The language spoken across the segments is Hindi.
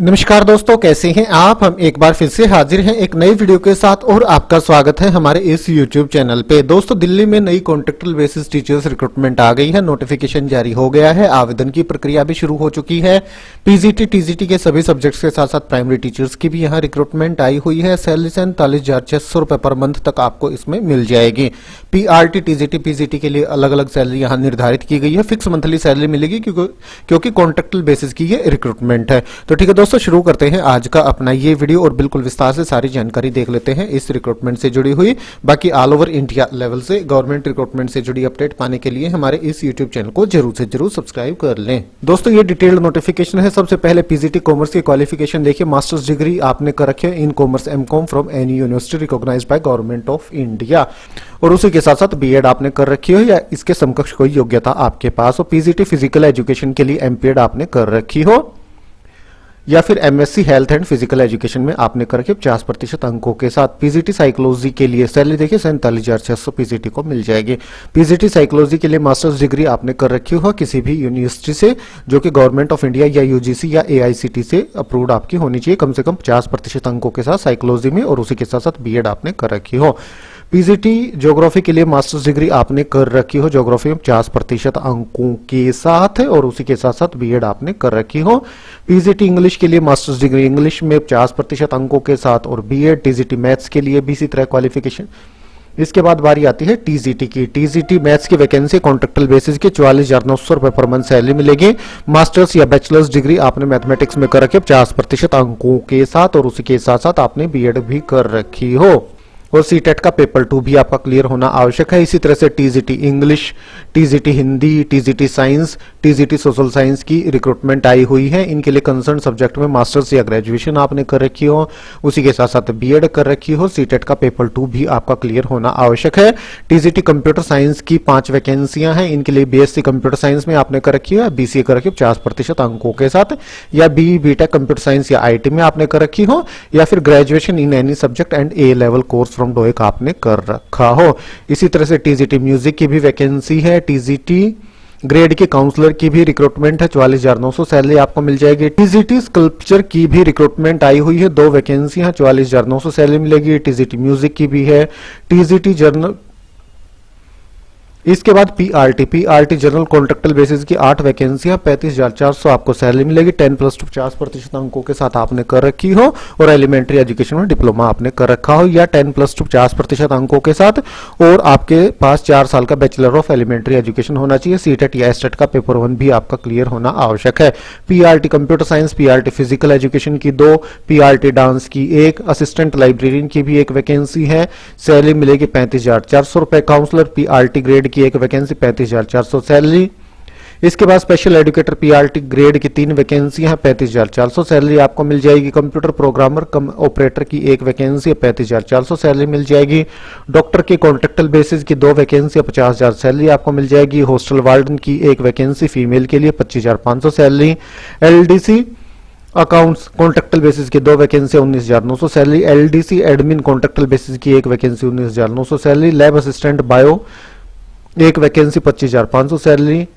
नमस्कार दोस्तों, कैसे हैं आप। हम एक बार फिर से हाजिर हैं एक नई वीडियो के साथ और आपका स्वागत है हमारे इस YouTube चैनल पे। दोस्तों, दिल्ली में नई कॉन्ट्रैक्चुअल बेसिस टीचर्स रिक्रूटमेंट आ गई है। नोटिफिकेशन जारी हो गया है, आवेदन की प्रक्रिया भी शुरू हो चुकी है। पीजीटी टीजीटी के सभी सब्जेक्ट्स के साथ साथ प्राइमरी टीचर्स की भी यहाँ रिक्रूटमेंट आई हुई है। सैलरी 47,600 रुपए पर मंथ तक आपको इसमें मिल जाएगी। पीआरटी टीजीटी पीजीटी के लिए अलग अलग सैलरी यहाँ निर्धारित की गई है। फिक्स मंथली सैलरी मिलेगी क्योंकि कॉन्ट्रैक्चुअल बेसिस की ये रिक्रूटमेंट है। तो ठीक है दोस्तों, शुरू करते हैं आज का अपना ये वीडियो और बिल्कुल विस्तार से सारी जानकारी देख लेते हैं इस रिक्रूटमेंट से जुड़ी हुई। बाकी ऑल ओवर इंडिया लेवल से गवर्नमेंट रिक्रूटमेंट से जुड़ी अपडेट पाने के लिए हमारे इस यूट्यूब चैनल को जरूर से जरूर सब्सक्राइब कर लें। दोस्तों, ये डिटेल्ड नोटिफिकेशन है। सबसे पहले पीजीटी कॉमर्स की क्वालिफिकेशन देखिए। मास्टर्स डिग्री आपने कर रखे in commerce MCom from any university recognised by government of India, और उसी के साथ साथ बीएड आपने कर रखी हो या इसके समकक्ष कोई योग्यता आपके पास हो। पीजीटी फिजिकल एजुकेशन के लिए एमपीएड आपने कर रखी हो, या फिर MSc health and physical education में आपने करके 50% अंकों के साथ। पीजीटी साइकोलॉजी के लिए सैलरी देखिए 47,600 पीजीटी को मिल जाएगी। पीजीटी साइकोलॉजी के लिए मास्टर्स डिग्री आपने कर रखी हो किसी भी यूनिवर्सिटी से जो कि गवर्नमेंट ऑफ इंडिया या यूजीसी या एआईसीटी से अप्रूव्ड आपकी होनी चाहिए, कम से कम 50% अंकों के साथ साइकोलॉजी में, और उसी के साथ साथ बीएड आपने कर रखी हो। पीजीटी ज्योग्राफी के लिए मास्टर्स डिग्री आपने कर रखी हो ज्योग्राफी में 50% अंकों के साथ, और उसी के साथ साथ बीएड आपने कर रखी हो। पीजीटी इंग्लिश के लिए मास्टर्स डिग्री इंग्लिश में 50% अंकों के साथ और बीएड। टीजीटी मैथ्स के लिए भी इसी तरह क्वालिफिकेशन। इसके बाद बारी आती है टीजीटी की। टीजीटी मैथ्स की वैकेंसी कॉन्ट्रैक्चुअल बेसिस की 44,900 रुपए पर मंथ सैलरी मिलेगी। मास्टर्स या बैचलर्स डिग्री आपने मैथमेटिक्स में कर रखी है 50% अंकों के साथ, और उसी के साथ साथ आपने बीएड भी कर रखी हो, और सीटेट का पेपर 2 भी आपका क्लियर होना आवश्यक है। इसी तरह से TGT English, TGT Hindi, TGT science, TGT social science की रिक्रूटमेंट आई हुई है। इनके लिए कंसर्न सब्जेक्ट में मास्टर्स या ग्रेजुएशन आपने कर रखी हो, उसी के साथ साथ बीएड कर रखी हो। सीटेट का पेपर 2 भी आपका क्लियर होना आवश्यक है। टीजीटी कंप्यूटर साइंस की 5 वैकेंसियां हैं। इनके लिए बीएससी कंप्यूटर साइंस में आपने कर रखी है, बीसीए कर रखी है 50% अंकों के साथ, या बीटेक कंप्यूटर साइंस या आईटी में आपने कर रखी हो, या फिर graduation in any subject and A level course from डोएक आपने कर रखा हो। इसी तरह से टीजीटी म्यूजिक की भी वैकेंसी है। टीजीटी ग्रेड के काउंसलर की भी रिक्रूटमेंट है, 44,900 सैलरी आपको मिल जाएगी। टीजीटी स्कल्पचर की भी रिक्रूटमेंट आई हुई है, 2 वैकेंसी हैं, 44,900 सैलरी मिलेगी। टीजीटी म्यूजिक की भी है। टीजीटी जर्नल, इसके बाद पीआरटी जनरल कॉन्ट्रैक्चुअल बेसिस की 8 वैकेंसियां, 35,400 आपको सैलरी मिलेगी। 10+2 50% अंकों के साथ आपने कर रखी हो, और एलिमेंट्री एजुकेशन में डिप्लोमा आपने कर रखा हो, या 10+2 50% अंकों के साथ, और आपके पास 4 साल का बैचलर ऑफ एलिमेंट्री एजुकेशन होना चाहिए। सीटेट या एसटेट का पेपर 1 भी आपका क्लियर होना आवश्यक है। PRT computer science, PRT physical education की 2, पीआरटी डांस की 1, असिस्टेंट लाइब्रेरियन की भी 1 वैकेंसी है, सैलरी मिलेगी 35,400 रुपए। काउंसलर पीआरटी ग्रेड की 1 वैकेंसी, 35,400 सैलरी। इसके बाद स्पेशल एजुकेटर पीआरटी ग्रेड की 3 वैकेंसी हैं, 35,400 सैलरी आपको मिल जाएगी। कंप्यूटर प्रोग्रामर कम ऑपरेटर की 1 वैकेंसी, 35,400 सैलरी मिल जाएगी। डॉक्टर के कॉन्ट्रैक्चुअल बेसिस की 2 वैकेंसी, 50,000 सैलरी आपको मिल जाएगी। हॉस्टल वार्डन की 1 वैकेंसी फीमेल के लिए, 25,500 salary. LDC accounts contractual basis की 2 vacancy, 19,900 salary. LDC admin contractual basis की 1 vacancy, 19,900 salary. Lab assistant bio 1 vacancy, 25,500 salary.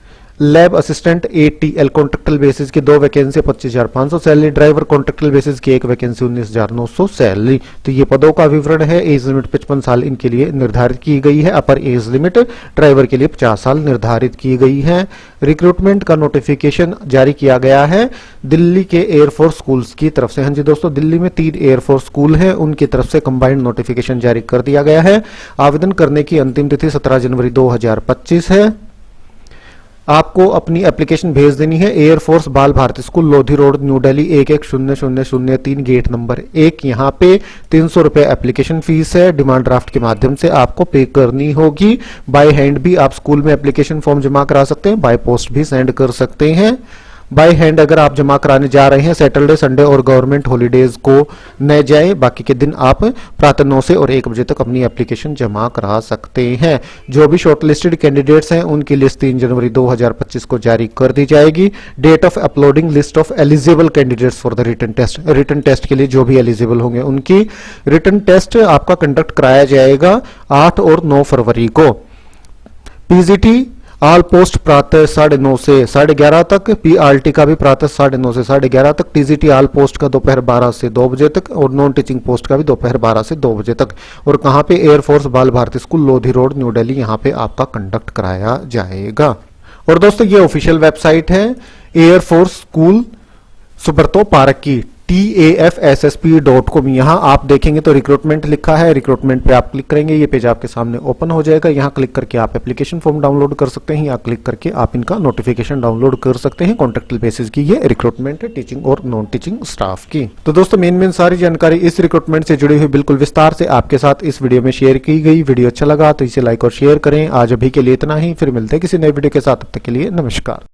Lab assistant ATL contractual basis की 2 vacancy, 25,500 salary. Driver contractual basis की 1 वैकेंसी, 19,900 सैलरी। तो ये पदों का विवरण है। एज लिमिट 55 साल इनके लिए निर्धारित की गई है। अपर एज लिमिट ड्राइवर के लिए 50 साल निर्धारित की गई है। रिक्रूटमेंट का नोटिफिकेशन जारी किया गया है दिल्ली के एयरफोर्स स्कूल्स की तरफ से। हाँ जी दोस्तों, दिल्ली में 3 एयरफोर्स स्कूल हैं, उनकी तरफ से कंबाइंड नोटिफिकेशन जारी कर दिया गया है। आवेदन करने की अंतिम तिथि 17 जनवरी 2025 है। आपको अपनी एप्लीकेशन भेज देनी है air force Bal Bharati school, Lodhi road, new Delhi 110003, gate number 1। यहाँ पे 300 रुपए एप्लीकेशन फीस है। डिमांड ड्राफ्ट के माध्यम से आपको पे करनी होगी। बाय हैंड भी आप स्कूल में एप्लीकेशन फॉर्म जमा करा सकते हैं, बाय पोस्ट भी सेंड कर सकते हैं। बाय हैंड अगर आप जमा कराने जा रहे हैं सैटरडे, संडे और गवर्नमेंट हॉलीडेज को न जाए, बाकी के दिन आप प्रातः 9 से और 1 बजे तक अपनी एप्लीकेशन जमा करा सकते हैं। जो भी शॉर्टलिस्टेड कैंडिडेट्स हैं उनकी लिस्ट 3 जनवरी 2025 को जारी कर दी जाएगी। Date of uploading list of eligible candidates for the written test, written test के लिए जो भी एलिजिबल होंगे उनकी रिटन टेस्ट आपका कंडक्ट कराया जाएगा 8 और 9 फरवरी को। पीजीटी ऑल पोस्ट प्रातः 9:30 से 11:30 तक, पीआरटी का भी प्रातः 9:30 से 11:30 तक, टीजीटी ऑल पोस्ट का दोपहर 12 से 2 बजे तक और नॉन टीचिंग पोस्ट का भी दोपहर 12 से 2 बजे तक। और कहाँ पे? Air force Bal Bharati school, Lodhi road, new Delhi, यहाँ पे आपका कंडक्ट कराया जाएगा। और दोस्तों ये ऑफिशियल वेबसाइट है एयरफोर्स स्कूल सुब्रतो पारक की, TAFSSP.com। यहाँ आप देखेंगे तो रिक्रूटमेंट लिखा है, रिक्रूटमेंट पे आप क्लिक करेंगे, ये पेज आपके सामने ओपन हो जाएगा। यहाँ क्लिक करके आप एप्लीकेशन फॉर्म डाउनलोड कर सकते हैं, या क्लिक करके आप इनका नोटिफिकेशन डाउनलोड कर सकते हैं। कॉन्ट्रैक्चुअल बेसिस की ये रिक्रूटमेंट है, टीचिंग और नॉन टीचिंग स्टाफ की। तो दोस्तों मेन सारी जानकारी इस रिक्रूटमेंट से जुड़ी हुई बिल्कुल विस्तार से आपके साथ इस वीडियो में शेयर की गई। वीडियो अच्छा लगा तो इसे लाइक और शेयर करें। आज अभी के लिए इतना ही, फिर मिलते हैं किसी नए वीडियो के साथ, तब तक के लिए नमस्कार।